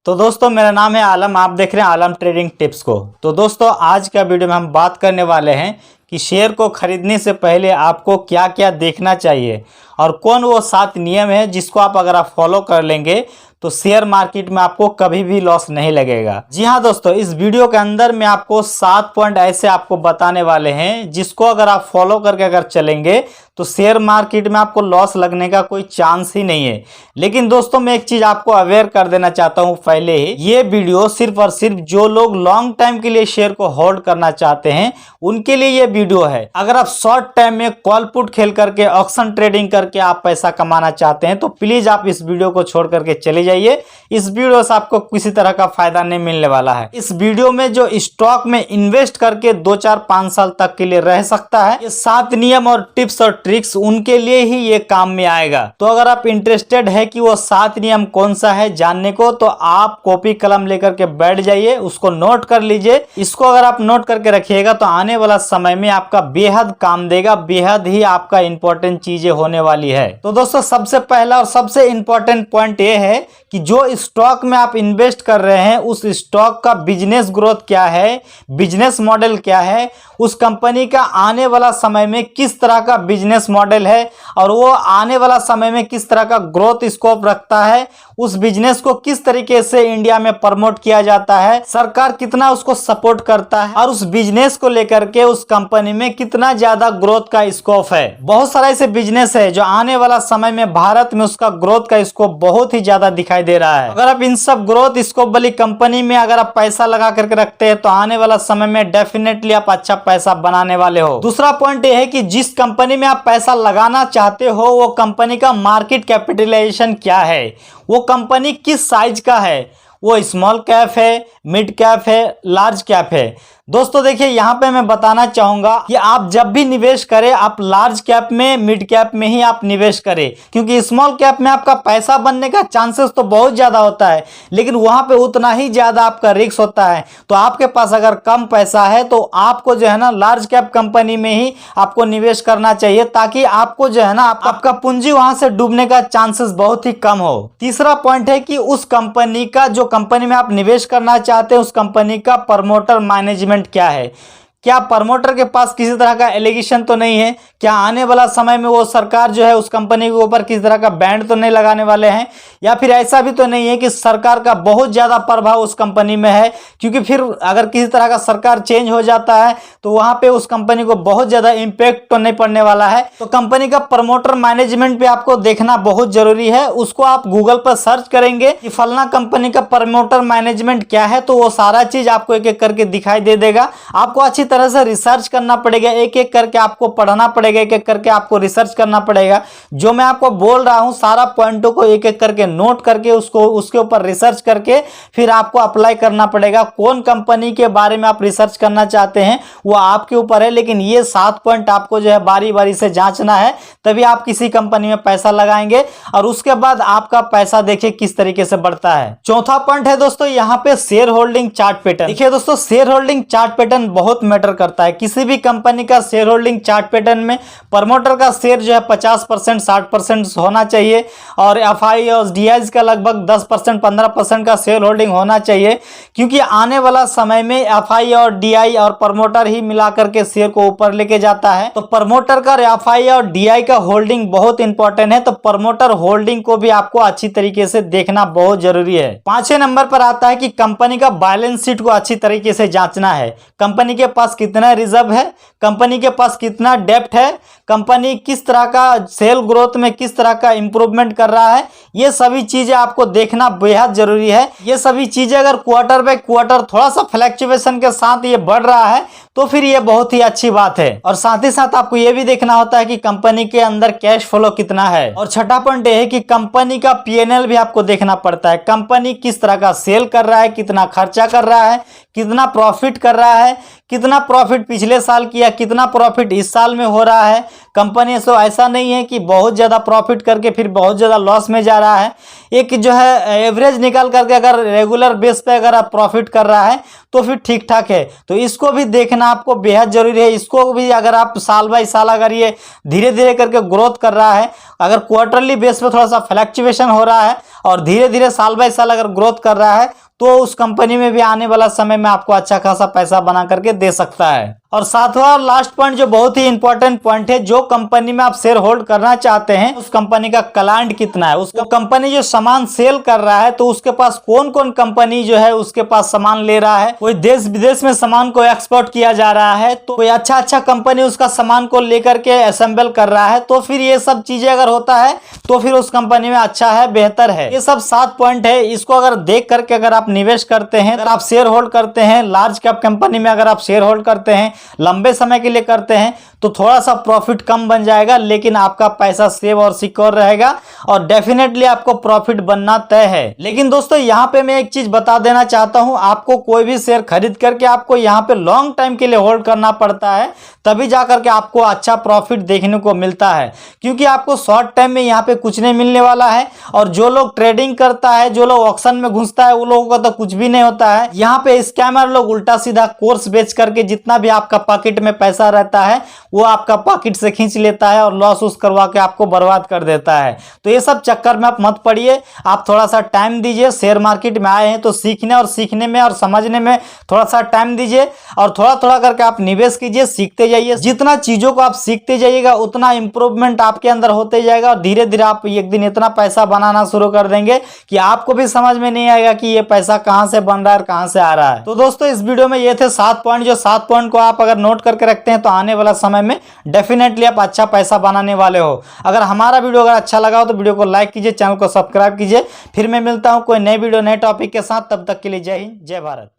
तो दोस्तों मेरा नाम है आलम, आप देख रहे हैं आलम ट्रेडिंग टिप्स को। तो दोस्तों आज का वीडियो में हम बात करने वाले हैं कि शेयर को खरीदने से पहले आपको क्या क्या देखना चाहिए और कौन वो 7 नियम है जिसको अगर आप फॉलो कर लेंगे तो शेयर मार्केट में आपको कभी भी लॉस नहीं लगेगा। जी हाँ दोस्तों, इस वीडियो के अंदर मैं आपको 7 पॉइंट ऐसे आपको बताने वाले हैं जिसको अगर आप फॉलो करके चलेंगे तो शेयर मार्केट में आपको लॉस लगने का कोई चांस ही नहीं है। लेकिन दोस्तों मैं एक चीज आपको अवेयर कर देना चाहता हूं पहले ही, ये वीडियो सिर्फ और सिर्फ जो लोग लॉन्ग टाइम के लिए शेयर को होल्ड करना चाहते हैं उनके लिए ये वीडियो है। अगर आप शॉर्ट टाइम में कॉल पुट खेल करके ऑप्शन ट्रेडिंग करके आप पैसा कमाना चाहते हैं तो प्लीज आप इस वीडियो को छोड़ करके चले जाइए। इस वीडियो से आपको किसी तरह का फायदा नहीं मिलने वाला है। इस वीडियो में जो स्टॉक में इन्वेस्ट करके 2, 4, 5 साल तक के लिए रह सकता है, ये 7 नियम और टिप्स और ट्रिक्स उनके लिए ही ये काम में आएगा। तो अगर आप इंटरेस्टेड है कि वो 7 नियम कौन सा है जानने को, तो आप कॉपी कलम लेकर के बैठ जाइए, उसको नोट कर लीजिए। इसको अगर आप नोट करके रखिएगा तो आने वाला समय में आपका बेहद काम देगा, बेहद ही आपका इंपॉर्टेंट चीजें होने वाली है। तो दोस्तों सबसे पहला और सबसे इंपॉर्टेंट पॉइंट ये है कि जो स्टॉक में आप इन्वेस्ट कर रहे हैं उस स्टॉक का बिजनेस ग्रोथ क्या है, बिजनेस मॉडल क्या है, उस कंपनी का आने वाला समय में किस तरह का बिजनेस मॉडल है और वो आने वाला समय में किस तरह का ग्रोथ स्कोप रखता है, उस बिजनेस को किस तरीके से इंडिया में प्रमोट किया जाता है, सरकार कितना उसको सपोर्ट करता है और उस बिजनेस को लेकर के उस कंपनी में कितना ज्यादा ग्रोथ का स्कोप है। बहुत सारा ऐसे बिजनेस है जो आने वाला समय में भारत में उसका ग्रोथ का स्कोप बहुत ही ज्यादा दिखाई दे रहा है। अगर आप इन सब ग्रोथ स्कोप वाली कंपनी में अगर आप पैसा लगा करके रखते हैं तो आने वाला समय में डेफिनेटली आप अच्छा पैसा बनाने वाले हो। दूसरा पॉइंट यह है कि जिस कंपनी में आप पैसा लगाना चाहते हो वो कंपनी का मार्केट कैपिटलाइजेशन क्या है, वो कंपनी किस साइज का है, वो स्मॉल कैप है, मिड कैप है, लार्ज कैप है। दोस्तों देखिए यहाँ पे मैं बताना चाहूंगा कि आप जब भी निवेश करें आप लार्ज कैप में, मिड कैप में ही आप निवेश करें, क्योंकि स्मॉल कैप में आपका पैसा बनने का चांसेस तो बहुत ज्यादा होता है लेकिन वहां पे उतना ही ज्यादा आपका रिस्क होता है। तो आपके पास अगर कम पैसा है तो आपको जो है ना लार्ज कैप कंपनी में ही आपको निवेश करना चाहिए ताकि आपको जो है ना आपका पूंजी वहां से डूबने का चांसेस बहुत ही कम हो। तीसरा पॉइंट है कि उस कंपनी का, जो कंपनी में आप निवेश करना चाहते हैं उस कंपनी का प्रमोटर मैनेजमेंट क्या है। क्या प्रमोटर के पास किसी तरह का एलिगेशन तो नहीं है, क्या आने वाला समय में वो सरकार जो है उस कंपनी के ऊपर किसी तरह का बैंड तो नहीं लगाने वाले हैं, या फिर ऐसा भी तो नहीं है कि सरकार का बहुत ज्यादा प्रभाव उस कंपनी में है, क्योंकि फिर अगर किसी तरह का सरकार चेंज हो जाता है तो वहां पे उस कंपनी को बहुत ज्यादा इंपैक्ट तो नहीं पड़ने वाला है। तो कंपनी का प्रमोटर मैनेजमेंट पे आपको देखना बहुत जरूरी है। उसको आप गूगल पर सर्च करेंगे कि फलना कंपनी का प्रमोटर मैनेजमेंट क्या है तो वो सारा चीज आपको एक एक करके दिखाई दे देगा। आपको अच्छी तरह से रिसर्च करना पड़ेगा, एक एक करके आपको पढ़ना पड़ेगा, एक एक करके आपको रिसर्च करना पड़ेगा। जो मैं आपको बोल रहा हूं सारा पॉइंटों को एक एक करके नोट करके उसके ऊपर रिसर्च करके फिर आपको अप्लाई करना पड़ेगा। कौन कंपनी के बारे में आप रिसर्च करना चाहते हैं वो आपके ऊपर है, लेकिन ये 7 पॉइंट आपको जो है बारी बारी से जांचना है, तभी आप किसी कंपनी में पैसा लगाएंगे और उसके बाद आपका पैसा देखिए किस तरीके से बढ़ता है। चौथा पॉइंट है दोस्तों यहाँ पे शेयर होल्डिंग चार्ट पैटर्न। देखिए दोस्तों शेयर होल्डिंग चार्ट पैटर्न बहुत मैटर करता है। किसी भी कंपनी का शेयर होल्डिंग चार्ट पैटर्न में प्रमोटर का शेयर जो है 50%, 60% होना चाहिए और एफआई और डीआई का लगभग 10%, 15% का शेयर होल्डिंग होना चाहिए, क्योंकि आने वाला समय में एफआई और डीआई और प्रमोटर ही मिलाकर के शेयर को ऊपर लेके जाता है। तो प्रमोटर का, एफआई और डीआई का होल्डिंग बहुत इंपॉर्टेंट है। तो प्रमोटर होल्डिंग को भी आपको अच्छी तरीके से देखना बहुत जरूरी है। 5वें नंबर पर आता है कि कंपनी का बैलेंस शीट को अच्छी तरीके से जांचना है। कंपनी के पास कितना रिजर्व है, कंपनी के पास कितना डेब्ट है, कंपनी किस तरह का सेल ग्रोथ में किस तरह का इंप्रूवमेंट कर रहा है, ये सभी चीजें आपको देखना बेहद जरूरी है। ये सभी चीजें अगर क्वार्टर बाय क्वार्टर थोड़ा सा फ्लैक्चुएशन के साथ ये बढ़ रहा है तो फिर ये बहुत ही अच्छी बात है। और साथ ही साथ आपको ये भी देखना होता है कि कंपनी के अंदर कैश फ्लो कितना है। और छठा पॉइंट ये है कि कंपनी का पीएनएल भी आपको देखना पड़ता है। कंपनी किस तरह का सेल कर रहा है, कितना खर्चा कर रहा है, कितना प्रॉफिट कर रहा है, कितना कितना प्रॉफिट पिछले साल किया, कितना प्रॉफिट इस साल में हो रहा है कंपनी। सो ऐसा नहीं है कि बहुत ज़्यादा प्रॉफिट करके फिर बहुत ज़्यादा लॉस में जा रहा है। एक जो है एवरेज निकाल करके अगर रेगुलर बेस पे अगर आप प्रॉफिट कर रहा है तो फिर ठीक ठाक है। तो इसको भी देखना आपको बेहद जरूरी है। इसको भी अगर आप साल बाई साल अगर ये धीरे धीरे करके ग्रोथ कर रहा है, अगर क्वार्टरली बेस पे थोड़ा सा फ्लक्चुएशन हो रहा है और धीरे धीरे साल बाई साल अगर ग्रोथ कर रहा है, तो उस कंपनी में भी आने वाला समय में आपको अच्छा खासा पैसा बना करके दे सकता है। और सातवां और लास्ट पॉइंट जो बहुत ही इंपॉर्टेंट पॉइंट है, जो कंपनी में आप शेयर होल्ड करना चाहते हैं उस कंपनी का क्लाइंट कितना है, उसका कंपनी जो सामान सेल कर रहा है तो उसके पास कौन कौन कंपनी जो है उसके पास सामान ले रहा है, कोई देश विदेश में सामान को एक्सपोर्ट किया जा रहा है, तो कोई अच्छा कंपनी उसका सामान को लेकर के असेंबल कर रहा है, तो फिर ये सब चीजें अगर होता है तो फिर उस कंपनी में अच्छा है, बेहतर है। ये सब 7 पॉइंट है। इसको अगर देख करके अगर आप निवेश करते हैं, अगर आप शेयर होल्ड करते हैं, लार्ज कैप कंपनी में अगर आप शेयर होल्ड करते हैं, लंबे समय के लिए करते हैं, तो थोड़ा सा प्रॉफिट कम बन जाएगा, लेकिन आपका पैसा सेव और सिक्योर रहेगा और डेफिनेटली आपको प्रॉफिट बनना तय है। लेकिन दोस्तों यहाँ पे मैं एक चीज बता देना चाहता हूं, आपको कोई भी शेयर खरीद करके आपको यहाँ पे लॉन्ग टाइम के लिए होल्ड करना पड़ता है, तभी जाकर के आपको अच्छा प्रॉफिट देखने को मिलता है। क्योंकि आपको शॉर्ट टाइम में यहाँ पे कुछ नहीं मिलने वाला है। और जो लोग ट्रेडिंग करता है, जो लोग ऑक्शन में घुसता है, वो लोगों का तो कुछ भी नहीं होता है। यहाँ पे स्कैमर लोग उल्टा सीधा कोर्स बेच करके जितना भी आपका पॉकेट में पैसा रहता है वो आपका पॉकेट से खींच लेता है और लॉस उस करवा के आपको बर्बाद कर देता है। तो ये सब चक्कर में आप मत पड़िए, आप थोड़ा सा टाइम दीजिए। शेयर मार्केट में आए हैं तो सीखने और सीखने में और समझने में थोड़ा सा टाइम दीजिए और थोड़ा थोड़ा करके आप निवेश कीजिए, सीखते जाइए। जितना चीजों को आप सीखते जाइएगा उतना इंप्रूवमेंट आपके अंदर होते जाएगा और धीरे धीरे आप एक दिन इतना पैसा बनाना शुरू कर देंगे कि आपको भी समझ में नहीं आएगा कि ये पैसा कहां से बन रहा है और कहां से आ रहा है। तो दोस्तों इस वीडियो में ये थे 7 पॉइंट, जो 7 पॉइंट को आप अगर नोट करके रखते हैं तो आने वाला समय में डेफिनेटली आप अच्छा पैसा बनाने वाले हो। अगर हमारा वीडियो अगर अच्छा लगा हो तो वीडियो को लाइक कीजिए, चैनल को सब्सक्राइब कीजिए। फिर मैं मिलता हूं कोई नई वीडियो नए टॉपिक के साथ, तब तक के लिए जय हिंद, जय भारत।